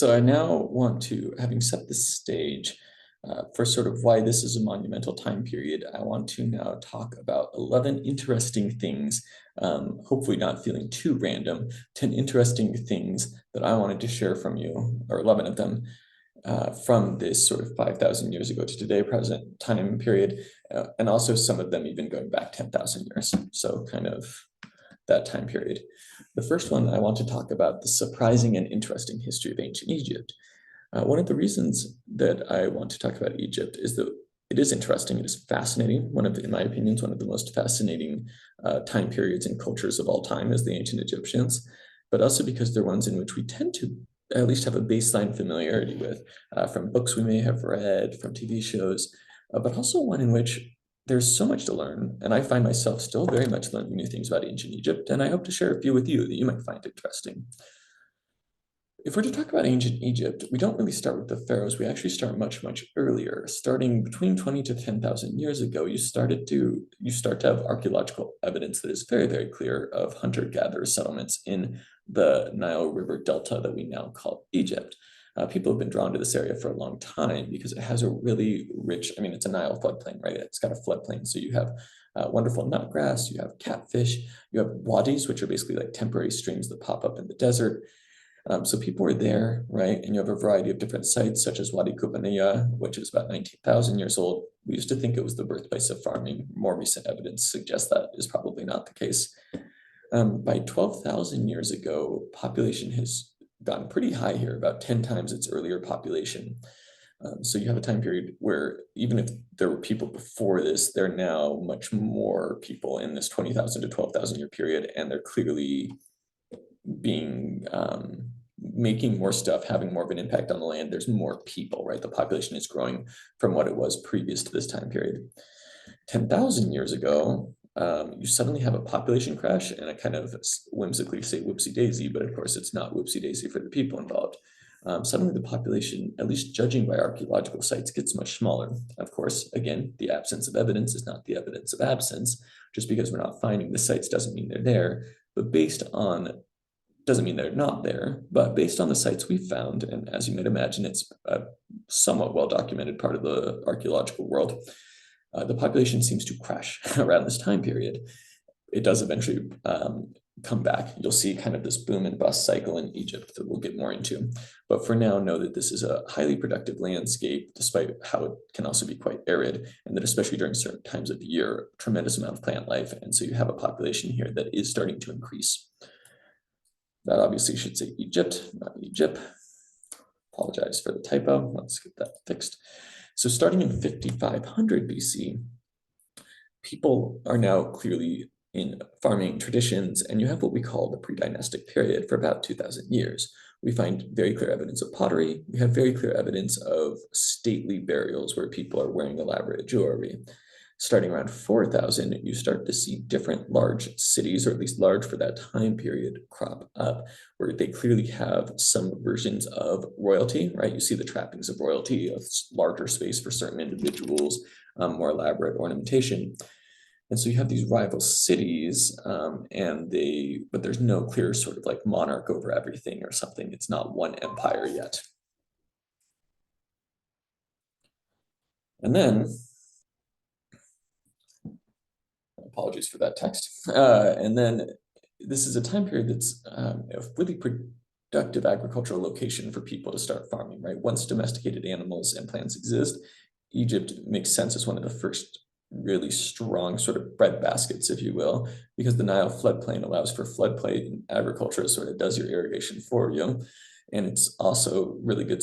So I now want to, having set the stage for sort of why this is a monumental time period, I want to now talk about 11 interesting things, hopefully not feeling too random, 10 interesting things that I wanted to share from you, or 11 of them, from this sort of 5,000 years ago to today present time period, and also some of them even going back 10,000 years. So kind of that time period. The first one, I want to talk about the surprising and interesting history of ancient Egypt. One of the reasons that I want to talk about Egypt is that it is interesting, it is fascinating. In my opinion, one of the most fascinating time periods and cultures of all time is the ancient Egyptians, but also because they're ones in which we tend to at least have a baseline familiarity with, from books we may have read, from TV shows, but also one in which there's so much to learn, and I find myself still very much learning new things about ancient Egypt, and I hope to share a few with you that you might find interesting. If we're to talk about ancient Egypt, we don't really start with the pharaohs. We actually start much, much earlier. Starting between 20 to 10,000 years ago, you start to have archaeological evidence that is very, very clear of hunter-gatherer settlements in the Nile River Delta that we now call Egypt. People have been drawn to this area for a long time because it has a really rich, it's a Nile floodplain, right? It's got a floodplain. So you have wonderful nutgrass, you have catfish, you have wadis, which are basically like temporary streams that pop up in the desert. So people were there, right? And you have a variety of different sites, such as Wadi Kubaniya, which is about 19,000 years old. We used to think it was the birthplace of farming. More recent evidence suggests that is probably not the case. By 12,000 years ago, population has gotten pretty high here, about 10 times its earlier population. So you have a time period where even if there were people before this, there are now much more people in this 20,000 to 12,000 year period, and they're clearly being making more stuff, having more of an impact on the land. There's more people, right? The population is growing from what it was previous to this time period. 10,000 years ago, you suddenly have a population crash, and I kind of whimsically say whoopsie daisy, but of course it's not whoopsie daisy for the people involved. Suddenly the population, at least judging by archaeological sites, gets much smaller. Of course, again, the absence of evidence is not the evidence of absence. Just because we're not finding the sites doesn't mean they're there, but doesn't mean they're not there, but based on the sites we've found, and as you might imagine, it's a somewhat well-documented part of the archaeological world, the population seems to crash around this time period. It does eventually come back. You'll see kind of this boom and bust cycle in Egypt that we'll get more into. But for now, know that this is a highly productive landscape, despite how it can also be quite arid, and that especially during certain times of the year, a tremendous amount of plant life. And so you have a population here that is starting to increase. That obviously should say Egypt, not Egypt. Apologize for the typo. Let's get that fixed. So starting in 5500 BC, people are now clearly in farming traditions, and you have what we call the Predynastic Period for about 2,000 years. We find very clear evidence of pottery. We have very clear evidence of stately burials where people are wearing elaborate jewelry. Starting around 4,000, you start to see different large cities, or at least large for that time period, crop up, where they clearly have some versions of royalty, right? You see the trappings of royalty, a larger space for certain individuals, more elaborate ornamentation. And so you have these rival cities, but there's no clear sort of like monarch over everything or something. It's not one empire yet. And then, apologies for that text. And then this is a time period that's a really productive agricultural location for people to start farming, right? Once domesticated animals and plants exist, Egypt makes sense as one of the first really strong sort of bread baskets, if you will, because the Nile floodplain allows for floodplain agriculture, sort of does your irrigation for you. And it's also really good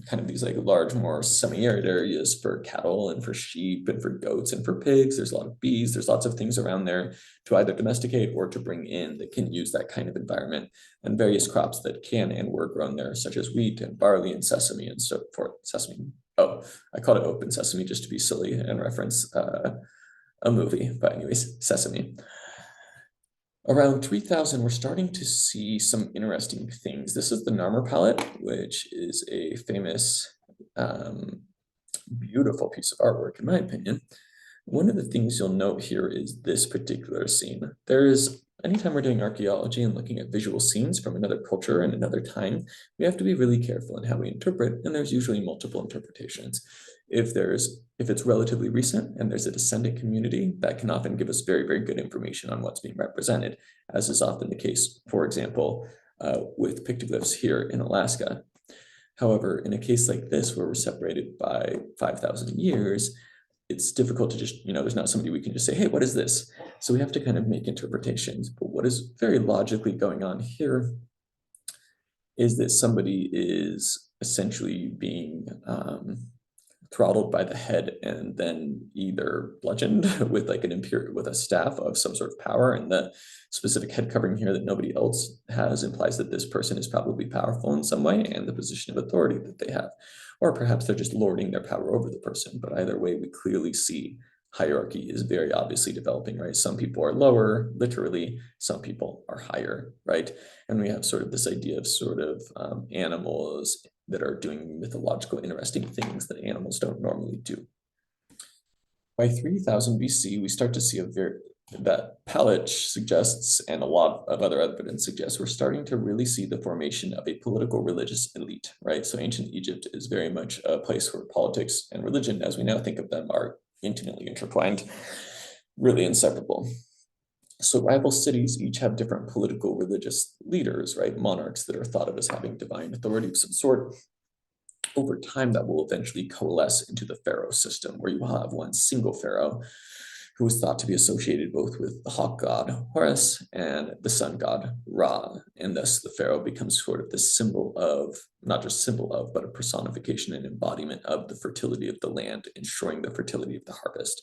kind of these like large, more semi-arid areas for cattle and for sheep and for goats and for pigs. There's a lot of bees. There's lots of things around there to either domesticate or to bring in that can use that kind of environment, and various crops that can and were grown there, such as wheat and barley and sesame and so forth. Sesame. Oh, I called it open sesame just to be silly and reference a movie, but anyways, sesame. Around 3,000, we're starting to see some interesting things. This is the Nur Palette, which is a famous, beautiful piece of artwork, in my opinion. One of the things you'll note here is this particular scene. Anytime we're doing archaeology and looking at visual scenes from another culture and another time, we have to be really careful in how we interpret, and there's usually multiple interpretations. If it's relatively recent and there's a descendant community, that can often give us very, very good information on what's being represented, as is often the case, for example, with pictoglyphs here in Alaska. However, in a case like this, where we're separated by 5,000 years, it's difficult to just, there's not somebody we can just say, hey, what is this? So we have to kind of make interpretations. But what is very logically going on here is that somebody is essentially being throttled by the head and then either bludgeoned with like with a staff of some sort of power, and the specific head covering here that nobody else has implies that this person is probably powerful in some way and the position of authority that they have, or perhaps they're just lording their power over the person. But either way, we clearly see hierarchy is very obviously developing, right? Some people are lower, literally, some people are higher, right? And we have sort of this idea of animals that are doing mythological, interesting things that animals don't normally do. By 3000 BC, we start to see that Palette suggests, and a lot of other evidence suggests, we're starting to really see the formation of a political religious elite, right? So ancient Egypt is very much a place where politics and religion, as we now think of them, are intimately intertwined, really inseparable. So rival cities each have different political religious leaders, right? Monarchs that are thought of as having divine authority of some sort. Over time, that will eventually coalesce into the pharaoh system, where you will have one single pharaoh who is thought to be associated both with the hawk god Horus and the sun god Ra. And thus the pharaoh becomes sort of the symbol of, not just symbol of, but a personification and embodiment of the fertility of the land, ensuring the fertility of the harvest.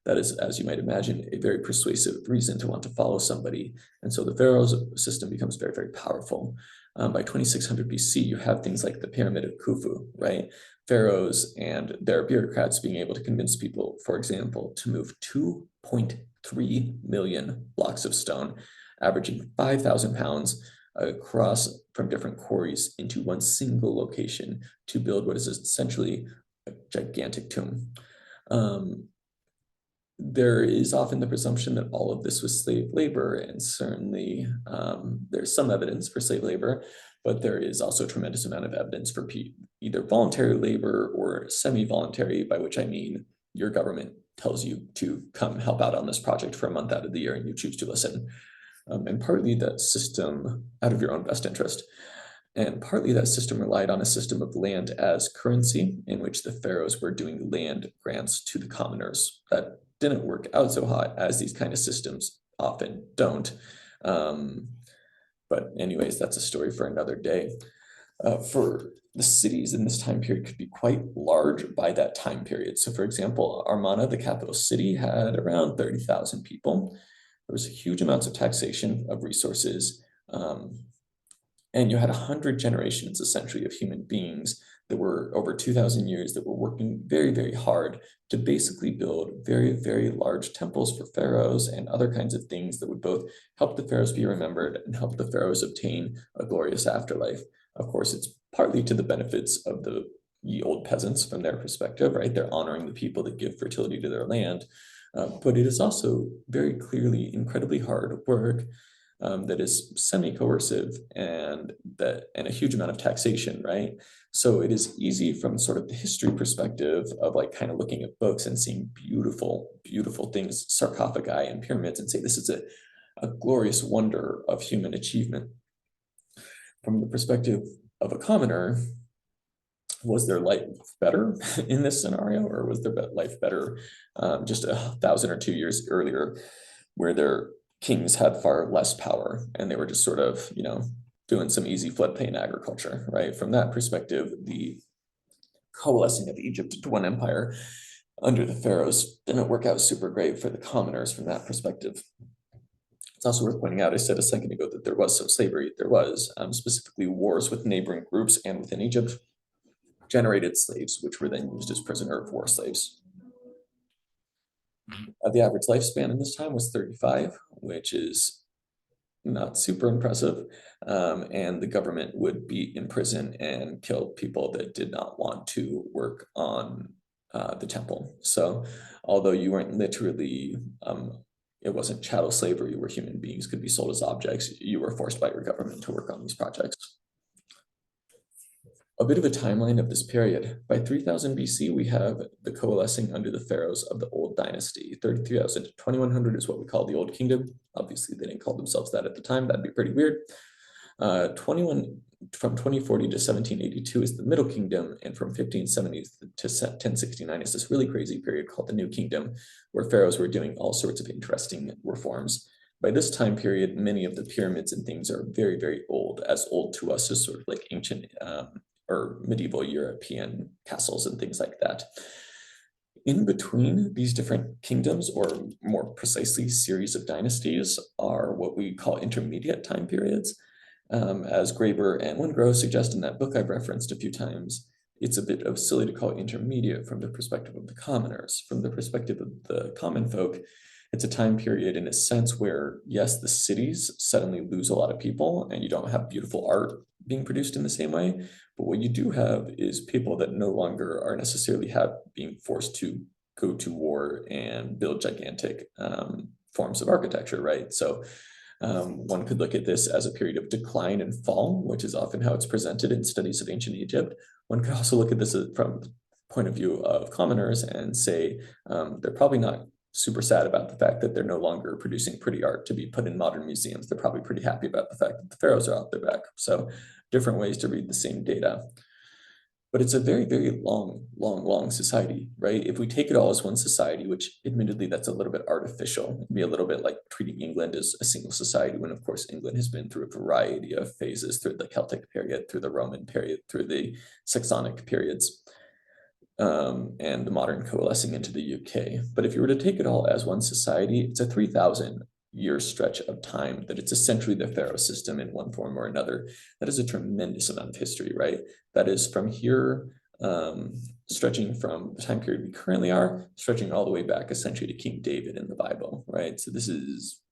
That is, as you might imagine, a very persuasive reason to want to follow somebody. And so the pharaoh's system becomes very, very powerful. By 2600 BC, you have things like the Pyramid of Khufu, right? Pharaohs and their bureaucrats being able to convince people, for example, to move 2.3 million blocks of stone, averaging 5,000 pounds across from different quarries into one single location to build what is essentially a gigantic tomb. There is often the presumption that all of this was slave labor, and certainly there's some evidence for slave labor, but there is also a tremendous amount of evidence for either voluntary labor or semi-voluntary, by which I mean your government tells you to come help out on this project for a month out of the year and you choose to listen. And partly that system out of your own best interest. And partly that system relied on a system of land as currency, in which the pharaohs were doing land grants to the commoners. That didn't work out so hot, as these kind of systems often don't. But anyways, that's a story for another day. For the cities in this time period could be quite large by that time period. So for example, Armana, the capital city, had around 30,000 people. There was huge amounts of taxation of resources. And you had 100 generations, essentially, of human beings that were over 2,000 years that were working very, very hard to basically build very, very large temples for pharaohs and other kinds of things that would both help the pharaohs be remembered and help the pharaohs obtain a glorious afterlife. Of course, it's partly to the benefits of the ye old peasants from their perspective, right? They're honoring the people that give fertility to their land. But it is also very clearly incredibly hard work that is semi-coercive and a huge amount of taxation, right? So it is easy from sort of the history perspective of like kind of looking at books and seeing beautiful, beautiful things, sarcophagi and pyramids, and say this is a glorious wonder of human achievement. From the perspective of a commoner, was their life better in this scenario, or was their life better just 1,000 or 2 years earlier, where their kings had far less power and they were just sort of, doing some easy floodplain agriculture, right? From that perspective, the coalescing of Egypt into one empire under the pharaohs didn't work out super great for the commoners from that perspective. It's also worth pointing out, I said a second ago that there was some slavery. There was specifically wars with neighboring groups and within Egypt generated slaves, which were then used as prisoner of war slaves. The average lifespan in this time was 35, which is not super impressive. And the government would beat in prison and kill people that did not want to work on the temple. So although you weren't literally, it wasn't chattel slavery where human beings could be sold as objects, you were forced by your government to work on these projects. A bit of a timeline of this period. By 3000 BC, we have the coalescing under the pharaohs of the Old Dynasty. 33,000 to 2100 is what we call the Old Kingdom. Obviously, they didn't call themselves that at the time. That'd be pretty weird. 21 from 2040 to 1782 is the Middle Kingdom, and from 1570 to 1069 is this really crazy period called the New Kingdom, where pharaohs were doing all sorts of interesting reforms. By this time period, many of the pyramids and things are very, very old, as old to us as sort of like ancient or medieval European castles and things like that. In between these different kingdoms, or more precisely, series of dynasties, are what we call intermediate time periods. As Graeber and Wengrow suggest in that book I've referenced a few times, it's a bit of silly to call it intermediate from the perspective of the commoners. From the perspective of the common folk, it's a time period in a sense where, yes, the cities suddenly lose a lot of people and you don't have beautiful art being produced in the same way, but what you do have is people that no longer are necessarily being forced to go to war and build gigantic forms of architecture, right? So one could look at this as a period of decline and fall, which is often how it's presented in studies of ancient Egypt. One could also look at this from the point of view of commoners and say they're probably not super sad about the fact that they're no longer producing pretty art to be put in modern museums. They're probably pretty happy about the fact that the pharaohs are off their back. So different ways to read the same data. But it's a very, very long society, right? If we take it all as one society, which admittedly that's a little bit artificial, it'd be a little bit like treating England as a single society, when of course England has been through a variety of phases, through the Celtic period, through the Roman period, through the Saxonic periods, and the modern coalescing into the UK. But if you were to take it all as one society, it's a 3,000-year stretch of time that it's essentially the pharaoh system in one form or another. That is a tremendous amount of history, right? That is from here, stretching from the time period we currently are, stretching all the way back essentially to King David in the Bible, right? So this is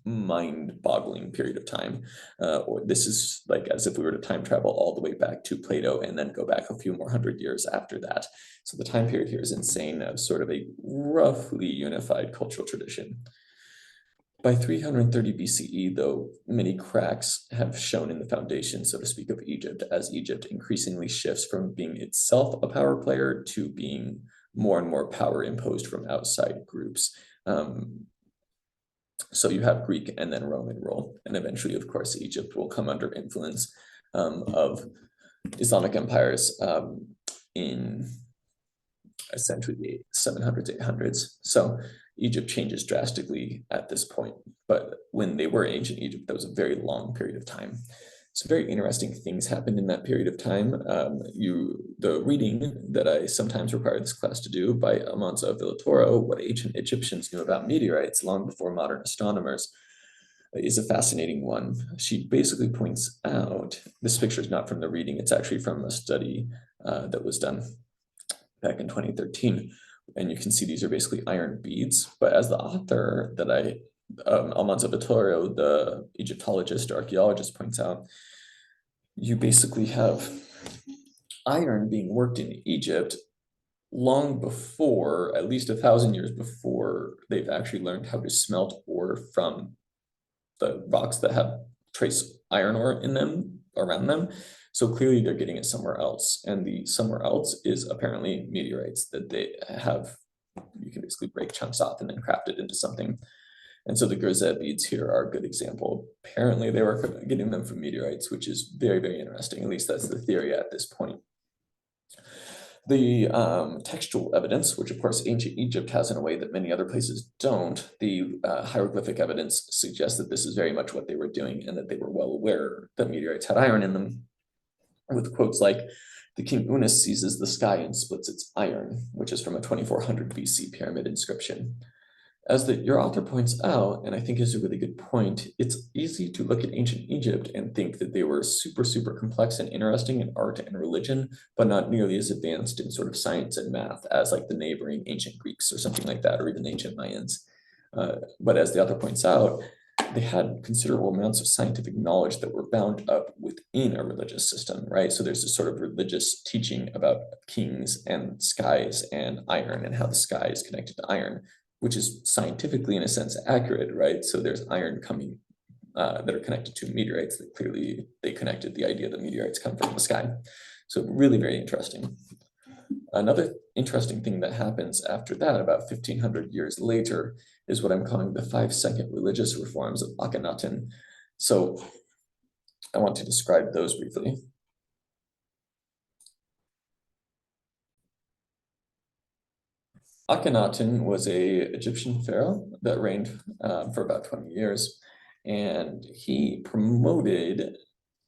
mind-boggling period of time. Or this is like as if we were to time travel all the way back to Plato and then go back a few more hundred years after that. So the time period here is insane, of sort of a roughly unified cultural tradition. By 330 BCE, though, many cracks have shown in the foundation, so to speak, of Egypt, as Egypt increasingly shifts from being itself a power player to being more and more power imposed from outside groups. So you have Greek and then Roman rule, and eventually, of course, Egypt will come under influence of Islamic empires in essentially the 700s, 800s. So Egypt changes drastically at this point, but when they were ancient Egypt, that was a very long period of time. So very interesting things happened in that period of time. The reading that I sometimes require this class to do by Amanza Villatoro, What Ancient Egyptians Knew About Meteorites Long Before Modern Astronomers, is a fascinating one. She basically points out, this picture is not from the reading, it's actually from a study that was done back in 2013. And you can see these are basically iron beads, but as the author that Almanza Vittorio, the Egyptologist or archaeologist, points out, you basically have iron being worked in Egypt long before, at least 1,000 years before they've actually learned how to smelt ore from the rocks that have trace iron ore in them, around them. So clearly they're getting it somewhere else. And the somewhere else is apparently meteorites that they have. You can basically break chunks off and then craft it into something. And so the Grisette beads here are a good example. Apparently they were getting them from meteorites, which is very, very interesting. At least that's the theory at this point. The textual evidence, which of course ancient Egypt has in a way that many other places don't, the hieroglyphic evidence suggests that this is very much what they were doing and that they were well aware that meteorites had iron in them, with quotes like, "The king Unas seizes the sky and splits its iron," which is from a 2400 BC pyramid inscription. As your author points out, and I think is a really good point, it's easy to look at ancient Egypt and think that they were super, super complex and interesting in art and religion, but not nearly as advanced in sort of science and math as like the neighboring ancient Greeks or something like that, or even ancient Mayans. But as the author points out, they had considerable amounts of scientific knowledge that were bound up within a religious system, right? So there's this sort of religious teaching about kings and skies and iron and how the sky is connected to iron, which is scientifically, in a sense, accurate, right? So there's iron coming that are connected to meteorites that clearly they connected the idea that meteorites come from the sky. So really very interesting. Another interesting thing that happens after that, about 1500 years later, is what I'm calling the 5-second religious reforms of Akhenaten. So I want to describe those briefly. Akhenaten was an Egyptian pharaoh that reigned for about 20 years, and he promoted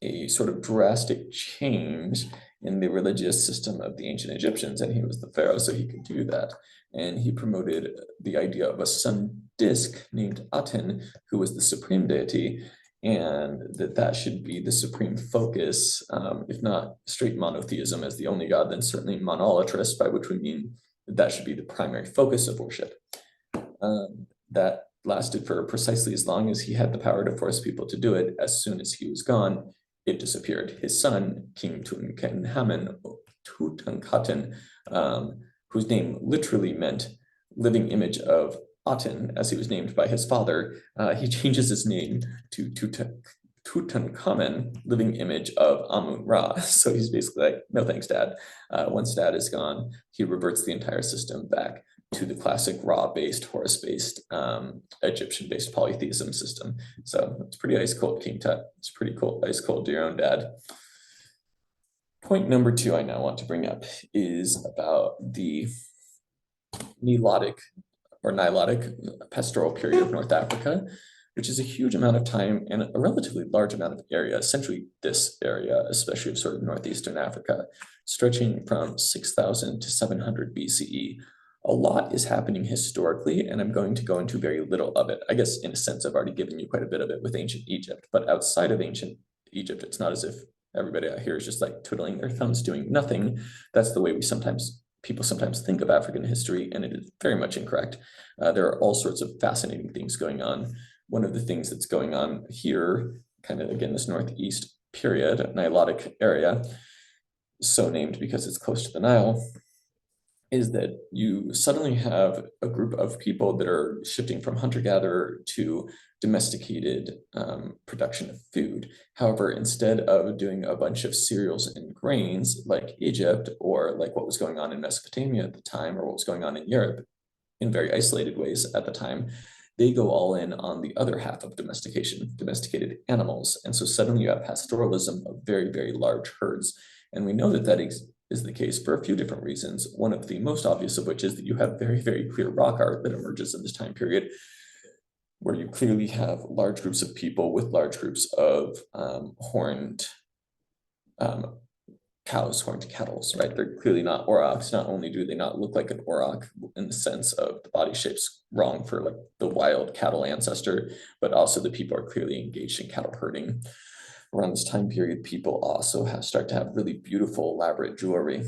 a sort of drastic change in the religious system of the ancient Egyptians, and he was the pharaoh, so he could do that. And he promoted the idea of a sun disk named Aten, who was the supreme deity, and that should be the supreme focus, if not straight monotheism as the only god, then certainly monolatrous, by which we mean that should be the primary focus of worship. That lasted for precisely as long as he had the power to force people to do it. As soon as he was gone, it disappeared. His son, King Tutankhaten, whose name literally meant living image of Aten, as he was named by his father, he changes his name to Tutankhamen, living image of Amun-Ra. So he's basically like, no thanks, Dad. Once Dad is gone, he reverts the entire system back to the classic Ra-based, Horus-based, Egyptian-based polytheism system. So it's pretty ice cold, King Tut. It's pretty cold, ice cold to your own dad. Point number 2 I now want to bring up is about the Nilotic pastoral period of North Africa, which is a huge amount of time and a relatively large amount of area, essentially this area, especially of sort of northeastern Africa, stretching from 6,000 to 700 BCE. A lot is happening historically, and I'm going to go into very little of it. I guess in a sense, I've already given you quite a bit of it with ancient Egypt, but outside of ancient Egypt, it's not as if everybody out here is just like twiddling their thumbs doing nothing. That's the way people sometimes think of African history, and it is very much incorrect. There are all sorts of fascinating things going on. One of the things that's going on here, kind of again, this northeast period, Nilotic area, so named because it's close to the Nile, is that you suddenly have a group of people that are shifting from hunter-gatherer to domesticated production of food. However, instead of doing a bunch of cereals and grains like Egypt, or like what was going on in Mesopotamia at the time, or what was going on in Europe in very isolated ways at the time, they go all in on the other half of domestication, domesticated animals. And so suddenly you have pastoralism of very, very large herds. And we know that that is the case for a few different reasons. One of the most obvious of which is that you have very, very clear rock art that emerges in this time period, where you clearly have large groups of people with large groups of horned cows, horned cattle, right? They're clearly not aurochs. Not only do they not look like an auroch in the sense of the body shape's wrong for like the wild cattle ancestor, but also the people are clearly engaged in cattle herding. Around this time period, people also start to have really beautiful, elaborate jewelry,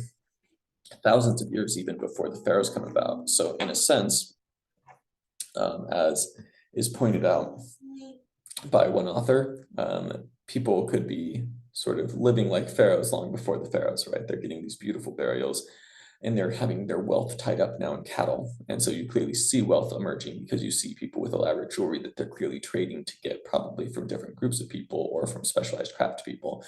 thousands of years even before the pharaohs come about. So in a sense, as is pointed out by one author, people could be sort of living like pharaohs long before the pharaohs, right? They're getting these beautiful burials, and they're having their wealth tied up now in cattle. And so you clearly see wealth emerging because you see people with elaborate jewelry that they're clearly trading to get, probably from different groups of people or from specialized craft people.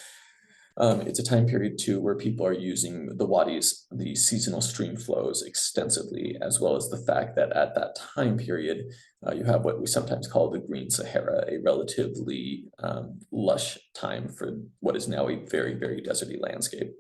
It's a time period too where people are using the wadis, the seasonal stream flows, extensively, as well as the fact that at that time period, you have what we sometimes call the Green Sahara, a relatively lush time for what is now a very, very deserty landscape.